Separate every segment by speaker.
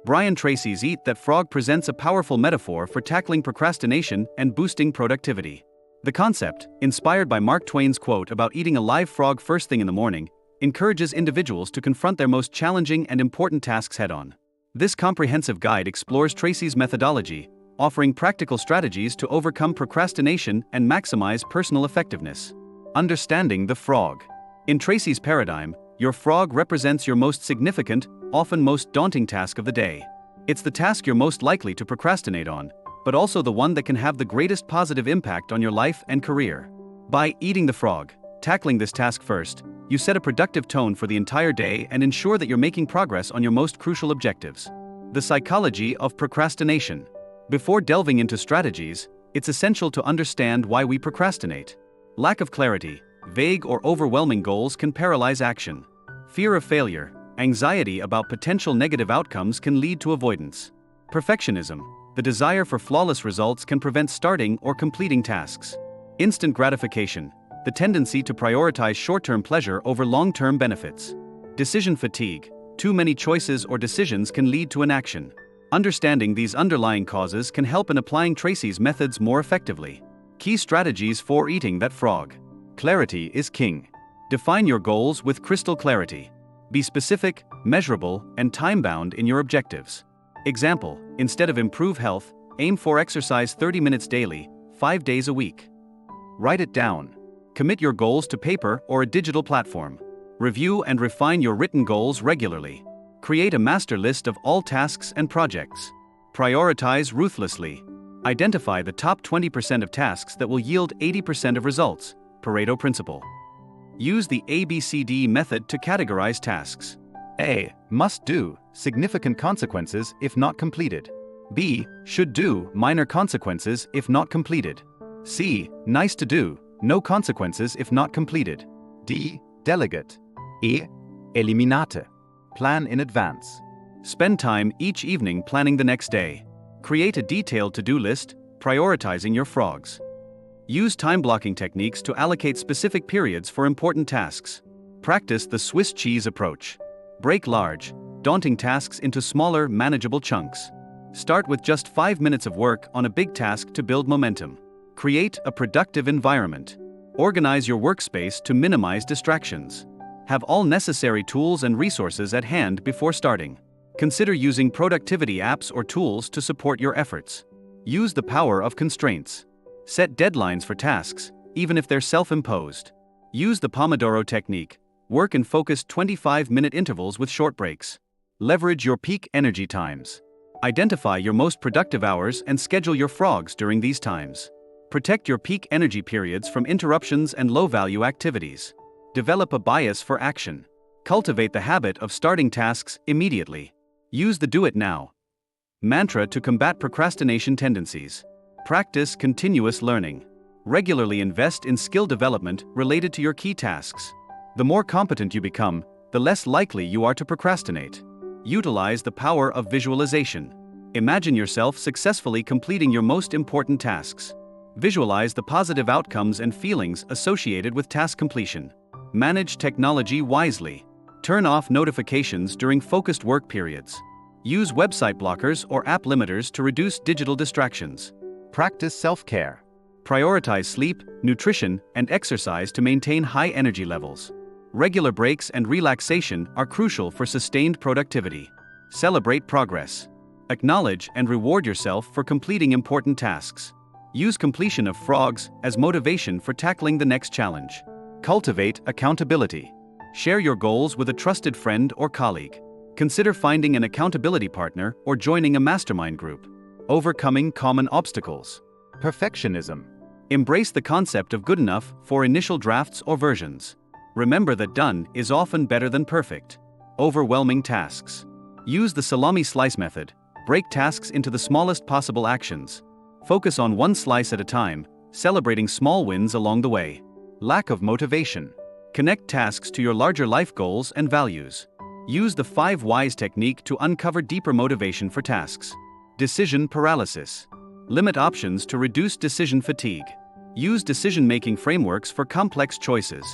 Speaker 1: Brian Tracy's Eat That Frog presents a powerful metaphor for tackling procrastination and boosting productivity. The concept, inspired by Mark Twain's quote about eating a live frog first thing in the morning, encourages individuals to confront their most challenging and important tasks head-on. This comprehensive guide explores Tracy's methodology, offering practical strategies to overcome procrastination and maximize personal effectiveness. Understanding the frog. In Tracy's paradigm, your frog represents your most significant, often most daunting task of the day. It's the task you're most likely to procrastinate on, but also the one that can have the greatest positive impact on your life and career. By eating the frog, tackling this task first, you set a productive tone for the entire day and ensure that you're making progress on your most crucial objectives. The psychology of procrastination. Before delving into strategies, it's essential to understand why we procrastinate. Lack of clarity, vague or overwhelming goals can paralyze action. Fear of failure, anxiety about potential negative outcomes can lead to avoidance. Perfectionism, the desire for flawless results can prevent starting or completing tasks. Instant gratification, the tendency to prioritize short-term pleasure over long-term benefits. Decision fatigue, too many choices or decisions can lead to inaction. Understanding these underlying causes can help in applying Tracy's methods more effectively. Key strategies for eating that frog. Clarity is king. Define your goals with crystal clarity. Be specific, measurable, and time-bound in your objectives. Example, instead of improve health, aim for exercise 30 minutes daily, 5 days a week. Write it down. Commit your goals to paper or a digital platform. Review and refine your written goals regularly. Create a master list of all tasks and projects. Prioritize ruthlessly. Identify the top 20% of tasks that will yield 80% of results. Pareto principle. Use the ABCD method to categorize tasks. A. Must do, significant consequences if not completed. B. Should do, minor consequences if not completed. C. Nice to do, no consequences if not completed. D. Delegate. E. Eliminate. Plan in advance. Spend time each evening planning the next day. Create a detailed to-do list, prioritizing your frogs. Use time-blocking techniques to allocate specific periods for important tasks. Practice the Swiss cheese approach. Break large, daunting tasks into smaller, manageable chunks. Start with just 5 minutes of work on a big task to build momentum. Create a productive environment. Organize your workspace to minimize distractions. Have all necessary tools and resources at hand before starting. Consider using productivity apps or tools to support your efforts. Use the power of constraints. Set deadlines for tasks, even if they're self-imposed. Use the Pomodoro technique. Work in focused 25-minute intervals with short breaks. Leverage your peak energy times. Identify your most productive hours and schedule your frogs during these times. Protect your peak energy periods from interruptions and low-value activities. Develop a bias for action. Cultivate the habit of starting tasks immediately. Use the do it now mantra to combat procrastination tendencies. Practice continuous learning. Regularly invest in skill development related to your key tasks. The more competent you become, the less likely you are to procrastinate. Utilize the power of visualization. Imagine yourself successfully completing your most important tasks. Visualize the positive outcomes and feelings associated with task completion. Manage technology wisely. Turn off notifications during focused work periods. Use website blockers or app limiters to reduce digital distractions. Practice self-care. Prioritize sleep, nutrition, and exercise to maintain high energy levels. Regular breaks and relaxation are crucial for sustained productivity. Celebrate progress. Acknowledge and reward yourself for completing important tasks. Use completion of frogs as motivation for tackling the next challenge. Cultivate accountability. Share your goals with a trusted friend or colleague. Consider finding an accountability partner or joining a mastermind group. Overcoming common obstacles. Perfectionism. Embrace the concept of good enough for initial drafts or versions. Remember that done is often better than perfect. Overwhelming tasks. Use the salami slice method. Break tasks into the smallest possible actions. Focus on one slice at a time, celebrating small wins along the way. Lack of motivation. Connect tasks to your larger life goals and values. Use the 5 whys technique to uncover deeper motivation for tasks. Decision paralysis. Limit options to reduce decision fatigue. Use decision-making frameworks for complex choices.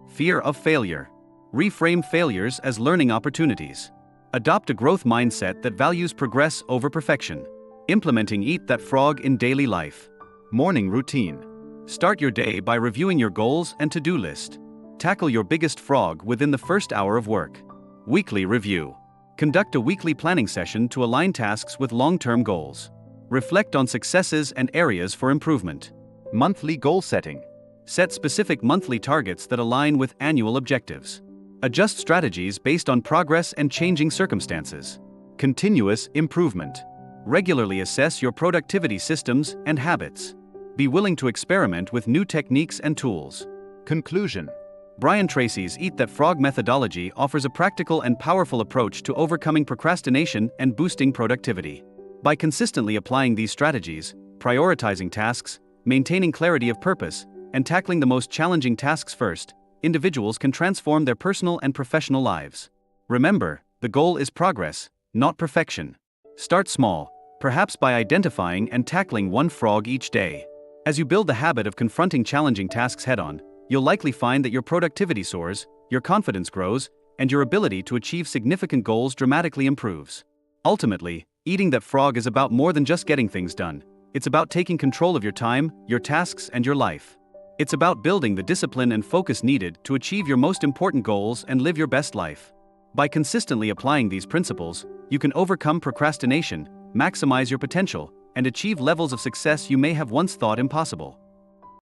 Speaker 1: Fear of failure. Reframe failures as learning opportunities. Adopt a growth mindset that values progress over perfection. Implementing Eat That Frog in daily life. Morning routine. Start your day by reviewing your goals and to-do list. Tackle your biggest frog within the first hour of work. Weekly review. Conduct a weekly planning session to align tasks with long-term goals. Reflect on successes and areas for improvement. Monthly goal setting. Set specific monthly targets that align with annual objectives. Adjust strategies based on progress and changing circumstances. Continuous improvement. Regularly assess your productivity systems and habits. Be willing to experiment with new techniques and tools. Conclusion. Brian Tracy's Eat That Frog methodology offers a practical and powerful approach to overcoming procrastination and boosting productivity. By consistently applying these strategies, prioritizing tasks, maintaining clarity of purpose, and tackling the most challenging tasks first, individuals can transform their personal and professional lives. Remember, the goal is progress, not perfection. Start small, perhaps by identifying and tackling one frog each day. As you build the habit of confronting challenging tasks head-on, you'll likely find that your productivity soars, your confidence grows, and your ability to achieve significant goals dramatically improves. Ultimately, eating that frog is about more than just getting things done. It's about taking control of your time, your tasks, and your life. It's about building the discipline and focus needed to achieve your most important goals and live your best life. By consistently applying these principles, you can overcome procrastination, maximize your potential, and achieve levels of success you may have once thought impossible.